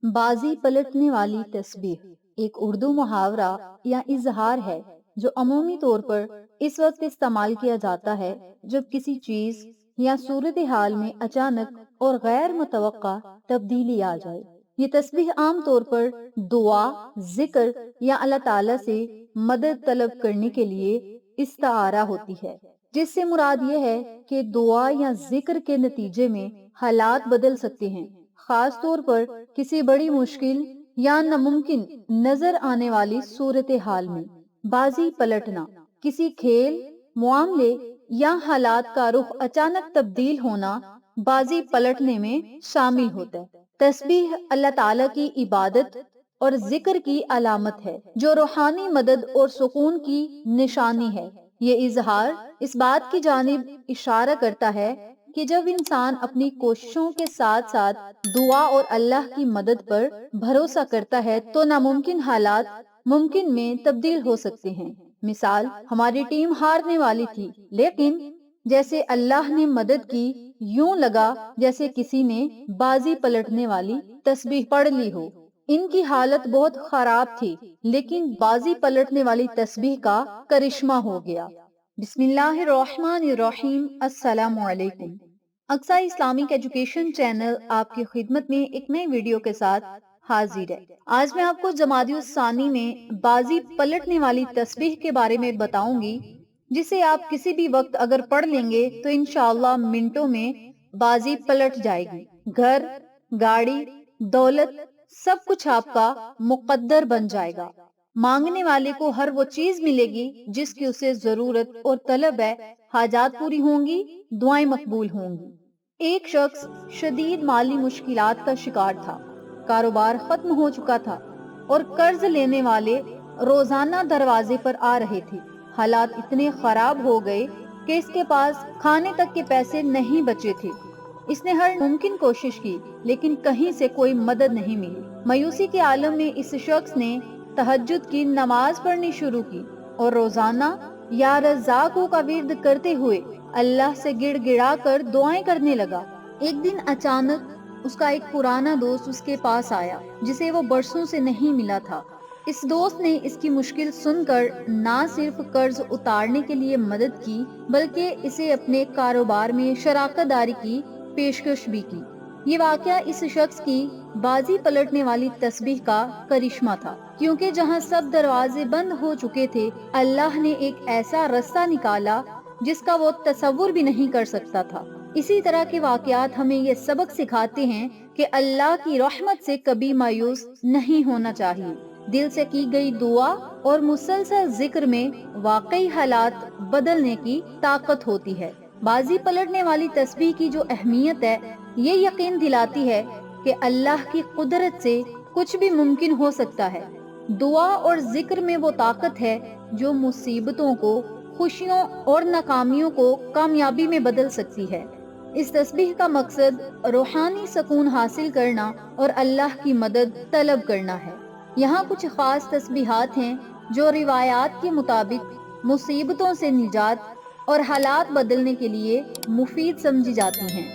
बाजी पलटने वाली तस्बीह एक उर्दू मुहावरा या इजहार है जो अमूमी तौर पर इस वक्त इस्तेमाल किया जाता है जब किसी चीज या सूरत हाल में अचानक और गैर मुतवक्का तब्दीली आ जाए। ये तस्बीह आम तौर पर दुआ, जिक्र या अल्लाह ताला से मदद तलब करने के लिए इस्तारा होती है, जिससे मुराद ये है कि दुआ या जिक्र के नतीजे में हालात बदल सकते हैं, खास तौर पर किसी बड़ी मुश्किल या नामुमकिन नजर आने वाली सूरत हाल में। बाजी पलटना किसी खेल, मामले या हालात का रुख अचानक तब्दील होना बाजी पलटने में शामिल होता है। तस्बीह अल्लाह ताला की इबादत और जिक्र की अलामत है जो रूहानी मदद और सुकून की निशानी है। ये इजहार इस बात की जानिब इशारा करता है कि जब इंसान अपनी कोशिशों के साथ साथ दुआ और अल्लाह की मदद पर भरोसा करता है तो नामुमकिन हालात मुमकिन में तब्दील हो सकते हैं। मिसाल, हमारी टीम हारने वाली थी, लेकिन जैसे अल्लाह ने मदद की, यूं लगा जैसे किसी ने बाजी पलटने वाली तस्बीह पढ़ ली हो। इनकी हालत बहुत खराब थी, लेकिन बाजी पलटने वाली तस्बीह का करिश्मा हो गया। बिस्मिल्लाहिर्रहमानिर्रहीम। अस्सलामु अलैकुम। अक्सा इस्लामिक एजुकेशन चैनल आपकी खिदमत में एक नई वीडियो के साथ हाजिर है। आज मैं आपको जमादियुस सानी में बाजी पलटने वाली तस्बीह के बारे में बताऊंगी, जिसे आप किसी भी वक्त अगर पढ़ लेंगे तो इंशाअल्लाह मिनटों में बाजी पलट जाएगी। घर, गाड़ी, दौलत, सब कुछ आपका मुकद्दर बन जाएगा। मांगने वाले को हर वो चीज मिलेगी जिसकी उसे जरूरत और तलब है। हाजात पूरी होंगी, दुआएं मकबूल होंगी। एक शख्स शदीद माली मुश्किलात का शिकार था। कारोबार खत्म हो चुका था और कर्ज लेने वाले रोजाना दरवाजे पर आ रहे थे। हालात इतने खराब हो गए कि इसके पास खाने तक के पैसे नहीं बचे थे। इसने हर मुमकिन कोशिश की, लेकिन कहीं से कोई मदद नहीं मिली। मायूसी के आलम में इस शख्स ने तहज्जुद की नमाज पढ़नी शुरू की और रोजाना या रज़्ज़ाक़ू का विर्द करते हुए अल्लाह से गिड़गिड़ा कर दुआएं करने लगा। एक दिन अचानक उसका एक पुराना दोस्त उसके पास आया, जिसे वो बरसों से नहीं मिला था। इस दोस्त ने इसकी मुश्किल सुनकर ना सिर्फ कर्ज उतारने के लिए मदद की, बल्कि इसे अपने कारोबार में शराकतदारी की पेशकश भी की। ये वाकया इस शख्स की बाजी पलटने वाली तस्बीह का करिश्मा था, क्योंकि जहां सब दरवाजे बंद हो चुके थे, अल्लाह ने एक ऐसा रास्ता निकाला जिसका वो तसव्वुर भी नहीं कर सकता था। इसी तरह के वाकयात हमें ये सबक सिखाते हैं कि अल्लाह की रहमत से कभी मायूस नहीं होना चाहिए। दिल से की गई दुआ और मुसलसल जिक्र में वाकई हालात बदलने की ताकत होती है। बाजी पलटने वाली तस्बीह की जो अहमियत है, ये यकीन दिलाती है कि अल्लाह की कुदरत से कुछ भी मुमकिन हो सकता है। दुआ और जिक्र में वो ताकत है जो मुसीबतों को खुशियों और नाकामियों को कामयाबी में बदल सकती है। इस तस्बीह का मकसद रूहानी सुकून हासिल करना और अल्लाह की मदद तलब करना है। यहाँ कुछ खास तस्बीहात हैं जो रिवायात के मुताबिक मुसीबतों से निजात और हालात बदलने के लिए मुफीद समझी जाती हैं।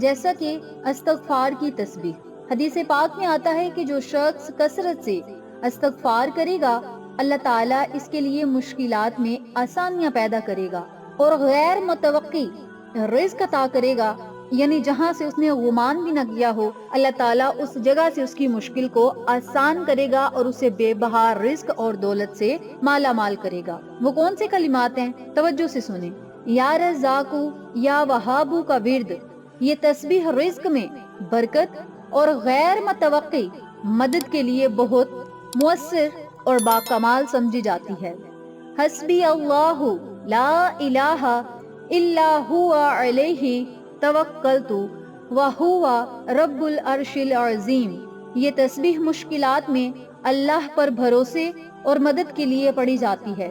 जैसा कि अस्तगफार की तस्बीह, हदीस पाक में आता है कि जो शख्स कसरत से अस्तगफार करेगा, अल्लाह ताला इसके लिए मुश्किलात में आसानियां पैदा करेगा और गैर मुतवक्की रिज़्क अता करेगा। यानी जहां से उसने गुमान भी न किया हो, अल्लाह ताला उस जगह से उसकी मुश्किल को आसान करेगा और उसे बेबहा रिज़्क और दौलत से माला माल करेगा। वो कौन से कलिमात हैं? तवज्जो से सुने। या रज़्ज़ाक़ू या वहाबू का विर्द, ये तस्बीह रिज़्क में बरकत और गैर मुतवक्की मदद के लिए बहुत मुअस्सिर और बाकमाल समझी जाती है। हस्बी अल्लाहु ला इलाहा इल्ला हुवा अलैहि तवक्कलतु व हुवा रब्बुल अर्शिल अज़ीम। ये तस्बीह मुश्किलात में अल्लाह पर भरोसे और मदद के लिए पढ़ी जाती है।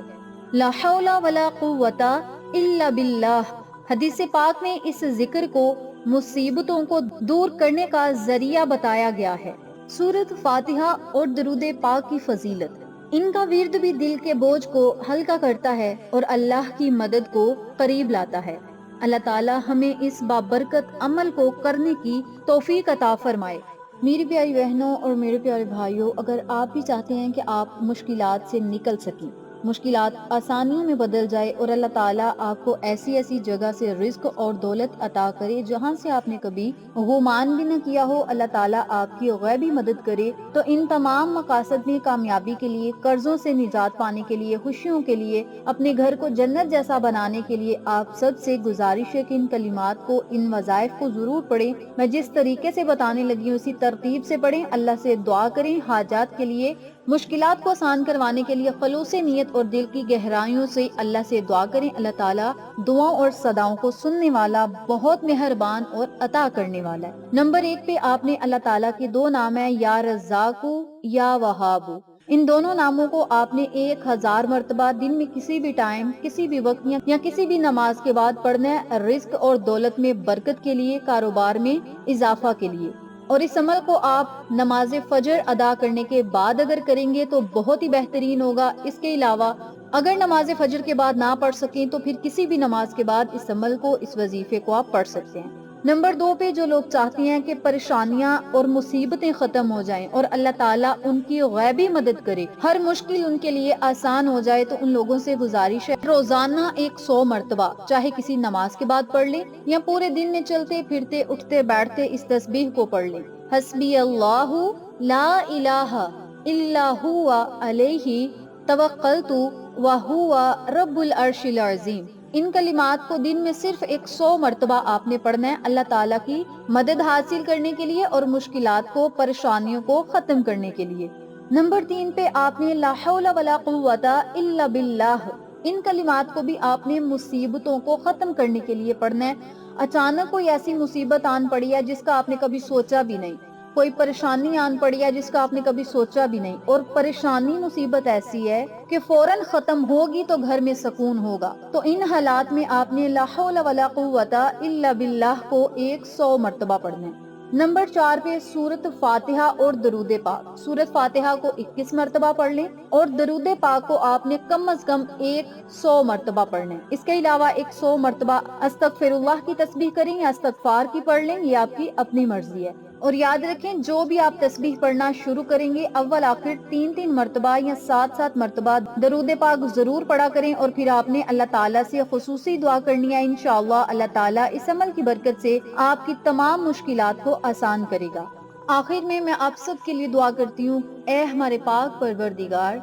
ला हौला वला कुव्वता इल्ला बिल्लाह। हदीस पाक में इस जिक्र को मुसीबतों को दूर करने का जरिया बताया गया है। सूरत फातिहा और दरूद पाक की फजीलत, इनका विर्द भी दिल के बोझ को हल्का करता है और अल्लाह की मदद को करीब लाता है। अल्लाह ताला हमें इस बाबरकत अमल को करने की तौफीक अता फरमाए। میری پیاری بہنوں اور میرے پیارے بھائیوں، اگر آپ بھی چاہتے ہیں کہ آپ مشکلات سے نکل سکیں، مشکلات آسانیوں میں بدل جائے اور اللہ تعالیٰ آپ کو ایسی ایسی جگہ سے رزق اور دولت عطا کرے جہاں سے آپ نے کبھی گمان بھی نہ کیا ہو، اللہ تعالیٰ آپ کی غیبی مدد کرے، تو ان تمام مقاصد میں کامیابی کے لیے، قرضوں سے نجات پانے کے لیے، خوشیوں کے لیے، اپنے گھر کو جنت جیسا بنانے کے لیے آپ سب سے گزارش ہے کہ ان کلمات کو، ان وظائف کو ضرور پڑھیں۔ میں جس طریقے سے بتانے لگی ہوں اسی ترتیب سے پڑھیں، اللہ سے دعا کریں حاجات کے لیے، مشکلات کو آسان کروانے کے لیے خلوص نیت اور دل کی گہرائیوں سے اللہ سے دعا کریں۔ اللہ تعالیٰ دعاؤں اور صداؤں کو سننے والا، بہت مہربان اور عطا کرنے والا ہے۔ نمبر 1 پہ آپ نے اللہ تعالیٰ کے 2 نام ہیں، یا رزاق یا وہاب۔ ان دونوں ناموں کو آپ نے 1000 مرتبہ دن میں کسی بھی ٹائم، کسی بھی وقت یا کسی بھی نماز کے بعد پڑھنا ہے، رزق اور دولت میں برکت کے لیے، کاروبار میں اضافہ کے لیے۔ اور اس عمل کو آپ نماز فجر ادا کرنے کے بعد اگر کریں گے تو بہت ہی بہترین ہوگا۔ اس کے علاوہ اگر نماز فجر کے بعد نہ پڑھ سکیں تو پھر کسی بھی نماز کے بعد اس عمل کو، اس وظیفے کو آپ پڑھ سکتے ہیں۔ نمبر 2 پہ جو لوگ چاہتے ہیں کہ پریشانیاں اور مصیبتیں ختم ہو جائیں اور اللہ تعالیٰ ان کی غیبی مدد کرے، ہر مشکل ان کے لیے آسان ہو جائے، تو ان لوگوں سے گزارش ہے روزانہ 100 مرتبہ چاہے کسی نماز کے بعد پڑھ لیں یا پورے دن میں چلتے پھرتے اٹھتے بیٹھتے اس تسبیح کو پڑھ لیں۔ حسبی اللہ لا الہ الا ہوا علیہ توکلت وہو رب العرش العظیم۔ ان کلمات کو دن میں صرف 100 مرتبہ آپ نے پڑھنا ہے اللہ تعالیٰ کی مدد حاصل کرنے کے لیے اور مشکلات کو، پریشانیوں کو ختم کرنے کے لیے۔ نمبر 3 پہ آپ نے لا حول ولا قوت الا باللہ۔ ان کلمات کو بھی آپ نے مصیبتوں کو ختم کرنے کے لیے پڑھنا ہے۔ اچانک کوئی ایسی مصیبت آن پڑی ہے جس کا آپ نے کبھی سوچا بھی نہیں، کوئی پریشانی آن پڑی ہے جس کا آپ نے کبھی سوچا بھی نہیں، اور پریشانی، مصیبت ایسی ہے کہ فوراً ختم ہوگی تو گھر میں سکون ہوگا، تو ان حالات میں آپ نے لا حول ولا قوت الا باللہ کو 100 مرتبہ پڑھنا ہے۔ نمبر 4 پہ سورت فاتحہ اور درود پاک۔ سورت فاتحہ کو 21 مرتبہ پڑھ لیں اور درود پاک کو آپ نے کم از کم 100 مرتبہ پڑھنا ہے۔ اس کے علاوہ 100 مرتبہ استغفر اللہ کی تسبیح کریں یا استغفار کی پڑھ لیں، یہ آپ کی اپنی مرضی ہے۔ اور یاد رکھیں جو بھی آپ تسبیح پڑھنا شروع کریں گے اول آخر 3 مرتبہ یا 7 مرتبہ درود پاک ضرور پڑھا کریں، اور پھر آپ نے اللہ تعالیٰ سے خصوصی دعا کرنی ہے، انشاءاللہ اللہ تعالیٰ اس عمل کی برکت سے آپ کی تمام مشکلات کو آسان کرے گا۔ آخر میں آپ سب کے لیے دعا کرتی ہوں، اے ہمارے پاک پروردگار،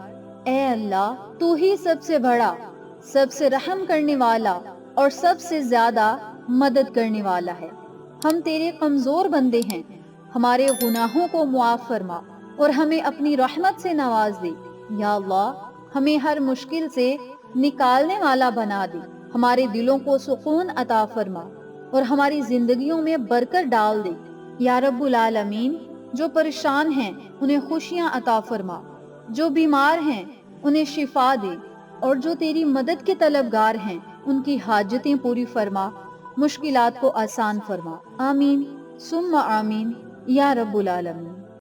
اے اللہ، تو ہی سب سے بڑا، سب سے رحم کرنے والا اور سب سے زیادہ مدد کرنے والا ہے۔ ہم تیرے کمزور بندے ہیں، ہمارے گناہوں کو معاف فرما اور ہمیں اپنی رحمت سے نواز دے۔ یا اللہ، ہمیں ہر مشکل سے نکالنے والا بنا دے، ہمارے دلوں کو سکون عطا فرما اور ہماری زندگیوں میں برکت ڈال دے۔ یا رب العالمین، جو پریشان ہیں انہیں خوشیاں عطا فرما، جو بیمار ہیں انہیں شفا دے، اور جو تیری مدد کے طلبگار ہیں ان کی حاجتیں پوری فرما، مشکلات کو آسان فرما۔ آمین ثم آمین یا رب العالمین۔